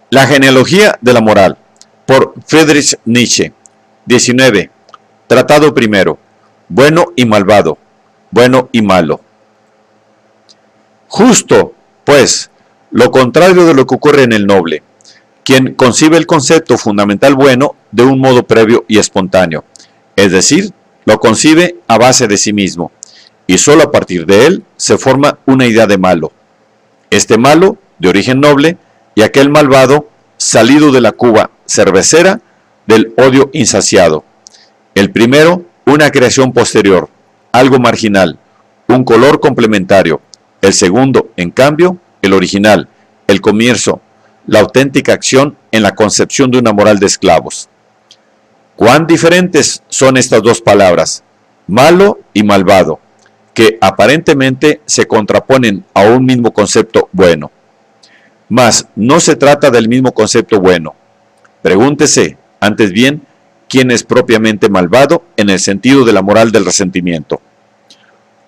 La genealogía de la moral, por Friedrich Nietzsche. 19. Tratado primero. Bueno y malvado. Bueno y malo. Justo, pues, lo contrario de lo que ocurre en el noble, quien concibe el concepto fundamental bueno de un modo previo y espontáneo, es decir, lo concibe a base de sí mismo, y solo a partir de él se forma una idea de malo. Este malo, de origen noble, y aquel malvado, salido de la cuba cervecera del odio insaciado. El primero, una creación posterior, algo marginal, un color complementario. El segundo, en cambio, el original, el comienzo, la auténtica acción en la concepción de una moral de esclavos. ¿Cuán diferentes son estas dos palabras, malo y malvado, que aparentemente se contraponen a un mismo concepto bueno? Mas no se trata del mismo concepto bueno. Pregúntese, antes bien, quién es propiamente malvado en el sentido de la moral del resentimiento.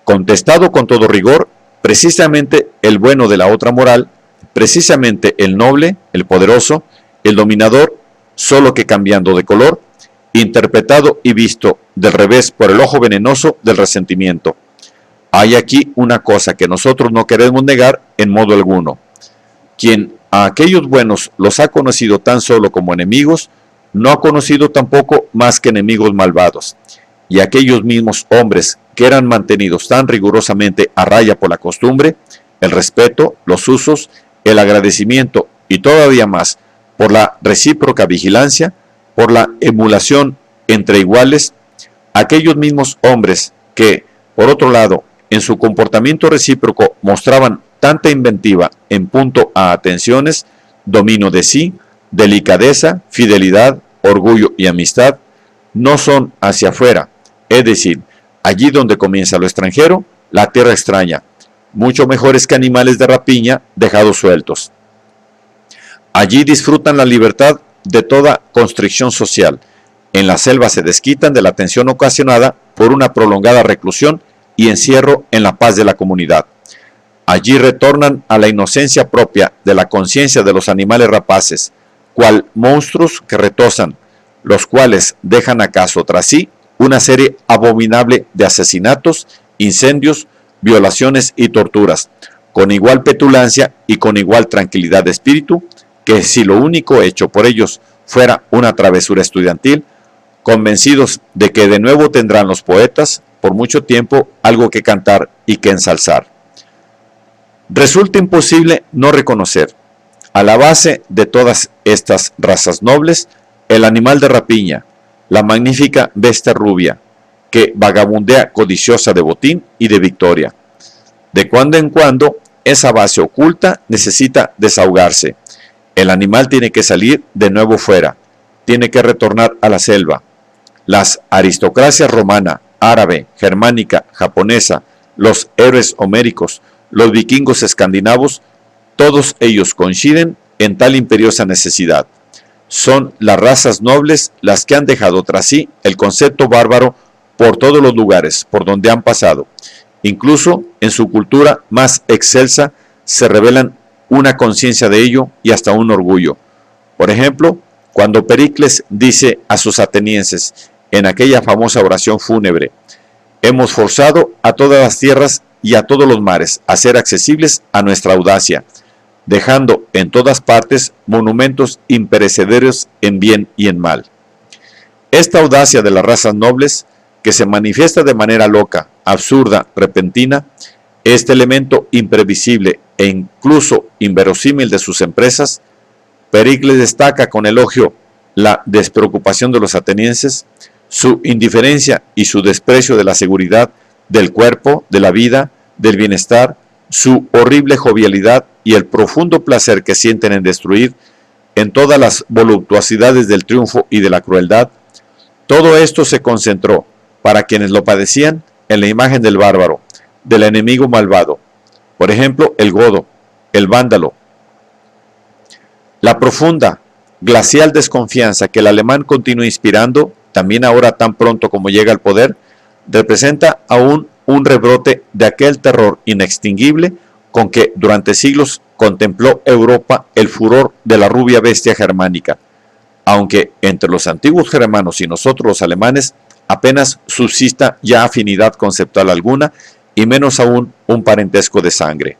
Contestado con todo rigor, precisamente el bueno de la otra moral, precisamente el noble, el poderoso, el dominador, solo que cambiando de color, interpretado y visto del revés por el ojo venenoso del resentimiento. Hay aquí una cosa que nosotros no queremos negar en modo alguno. Quien a aquellos buenos los ha conocido tan solo como enemigos, no ha conocido tampoco más que enemigos malvados. Y aquellos mismos hombres que eran mantenidos tan rigurosamente a raya por la costumbre, el respeto, los usos, el agradecimiento y todavía más por la recíproca vigilancia, por la emulación entre iguales, aquellos mismos hombres que, por otro lado, en su comportamiento recíproco mostraban tanta inventiva en punto a atenciones, dominio de sí, delicadeza, fidelidad, orgullo y amistad, no son hacia afuera, es decir, allí donde comienza lo extranjero, la tierra extraña, mucho mejores que animales de rapiña dejados sueltos. Allí disfrutan la libertad de toda constricción social. En la selva se desquitan de la tensión ocasionada por una prolongada reclusión y encierro en la paz de la comunidad. Allí retornan a la inocencia propia de la conciencia de los animales rapaces, cual monstruos que retozan, los cuales dejan acaso tras sí una serie abominable de asesinatos, incendios, violaciones y torturas, con igual petulancia y con igual tranquilidad de espíritu, que si lo único hecho por ellos fuera una travesura estudiantil, convencidos de que de nuevo tendrán los poetas, por mucho tiempo, algo que cantar y que ensalzar. Resulta imposible no reconocer, a la base de todas estas razas nobles, el animal de rapiña, la magnífica bestia rubia, que vagabundea codiciosa de botín y de victoria. De cuando en cuando, esa base oculta necesita desahogarse. El animal tiene que salir de nuevo fuera, tiene que retornar a la selva. Las aristocracias romana, árabe, germánica, japonesa, los héroes homéricos, los vikingos escandinavos, todos ellos coinciden en tal imperiosa necesidad. Son las razas nobles las que han dejado tras sí el concepto bárbaro por todos los lugares por donde han pasado. Incluso en su cultura más excelsa se revelan una conciencia de ello y hasta un orgullo. Por ejemplo, cuando Pericles dice a sus atenienses en aquella famosa oración fúnebre: hemos forzado a todas las tierras y a todos los mares a ser accesibles a nuestra audacia, dejando en todas partes monumentos imperecederos en bien y en mal. Esta audacia de las razas nobles, que se manifiesta de manera loca, absurda, repentina, este elemento imprevisible e incluso inverosímil de sus empresas, Pericles destaca con elogio la despreocupación de los atenienses, su indiferencia y su desprecio de la seguridad del cuerpo, de la vida, del bienestar, su horrible jovialidad y el profundo placer que sienten en destruir, en todas las voluptuosidades del triunfo y de la crueldad. Todo esto se concentró, para quienes lo padecían, en la imagen del bárbaro, del enemigo malvado. Por ejemplo, el godo, el vándalo. La profunda, glacial desconfianza que el alemán continúa inspirando, también ahora tan pronto como llega al poder, representa aún un rebrote de aquel terror inextinguible con que durante siglos contempló Europa el furor de la rubia bestia germánica, aunque entre los antiguos germanos y nosotros los alemanes apenas subsista ya afinidad conceptual alguna y menos aún un parentesco de sangre.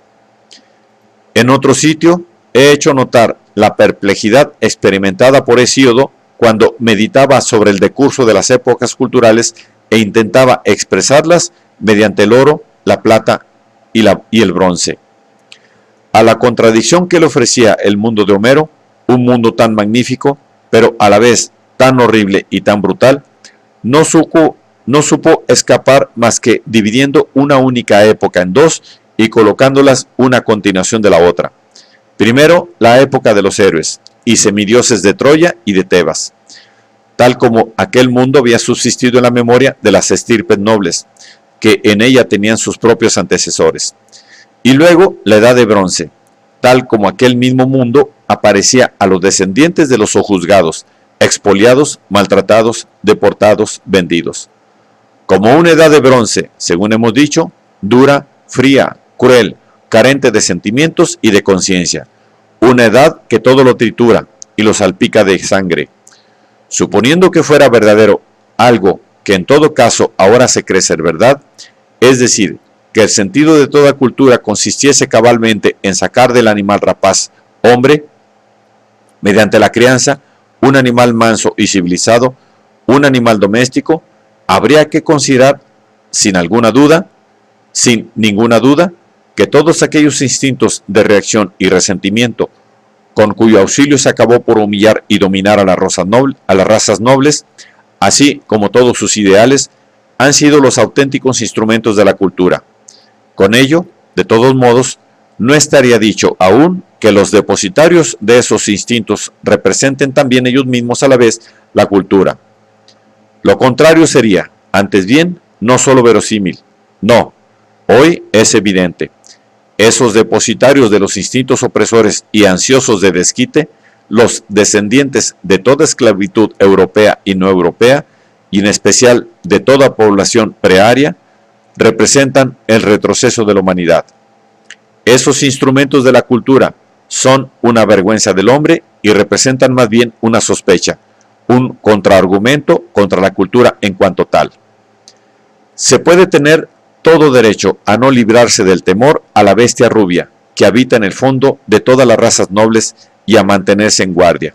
En otro sitio he hecho notar la perplejidad experimentada por Hesíodo cuando meditaba sobre el decurso de las épocas culturales e intentaba expresarlas mediante el oro, la plata y el bronce. A la contradicción que le ofrecía el mundo de Homero, un mundo tan magnífico, pero a la vez tan horrible y tan brutal, no supo escapar más que dividiendo una única época en dos y colocándolas una a continuación de la otra. Primero, la época de los héroes y semidioses de Troya y de Tebas, tal como aquel mundo había subsistido en la memoria de las estirpes nobles, que en ella tenían sus propios antecesores. Y luego la Edad de Bronce, tal como aquel mismo mundo aparecía a los descendientes de los sojuzgados, expoliados, maltratados, deportados, vendidos. Como una Edad de Bronce, según hemos dicho, dura, fría, cruel, carente de sentimientos y de conciencia. Una edad que todo lo tritura y lo salpica de sangre. Suponiendo que fuera verdadero algo que en todo caso ahora se cree ser verdad, es decir, que el sentido de toda cultura consistiese cabalmente en sacar del animal rapaz, hombre, mediante la crianza, un animal manso y civilizado, un animal doméstico, habría que considerar, sin ninguna duda, que todos aquellos instintos de reacción y resentimiento, con cuyo auxilio se acabó por humillar y dominar a las razas nobles, así como todos sus ideales, han sido los auténticos instrumentos de la cultura. Con ello, de todos modos, no estaría dicho aún que los depositarios de esos instintos representen también ellos mismos a la vez la cultura. Lo contrario sería, antes bien, no solo verosímil, no, hoy es evidente. Esos depositarios de los instintos opresores y ansiosos de desquite, los descendientes de toda esclavitud europea y no europea, y en especial de toda población prearia, representan el retroceso de la humanidad. Esos instrumentos de la cultura son una vergüenza del hombre y representan más bien una sospecha, un contraargumento contra la cultura en cuanto tal. Se puede tener todo derecho a no librarse del temor a la bestia rubia que habita en el fondo de todas las razas nobles y a mantenerse en guardia.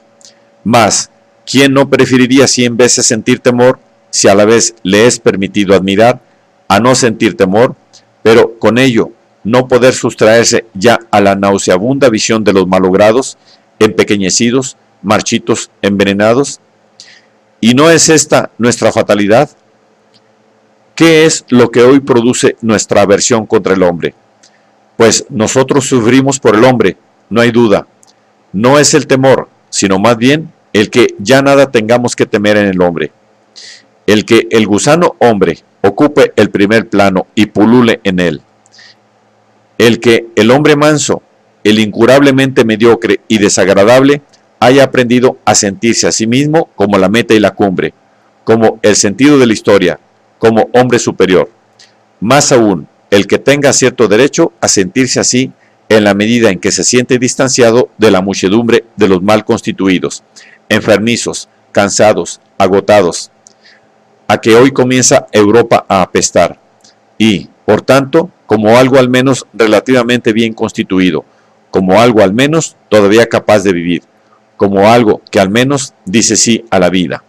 Mas, ¿quién no preferiría 100 veces sentir temor si a la vez le es permitido admirar, a no sentir temor, pero con ello no poder sustraerse ya a la nauseabunda visión de los malogrados, empequeñecidos, marchitos, envenenados? ¿Y no es esta nuestra fatalidad? ¿Qué es lo que hoy produce nuestra aversión contra el hombre? Pues nosotros sufrimos por el hombre, no hay duda. No es el temor, sino más bien el que ya nada tengamos que temer en el hombre. El que el gusano hombre ocupe el primer plano y pulule en él. El que el hombre manso, el incurablemente mediocre y desagradable, haya aprendido a sentirse a sí mismo como la meta y la cumbre, como el sentido de la historia, como hombre superior. Más aún, el que tenga cierto derecho a sentirse así en la medida en que se siente distanciado de la muchedumbre de los mal constituidos, enfermizos, cansados, agotados, a que hoy comienza Europa a apestar, y, por tanto, como algo al menos relativamente bien constituido, como algo al menos todavía capaz de vivir, como algo que al menos dice sí a la vida.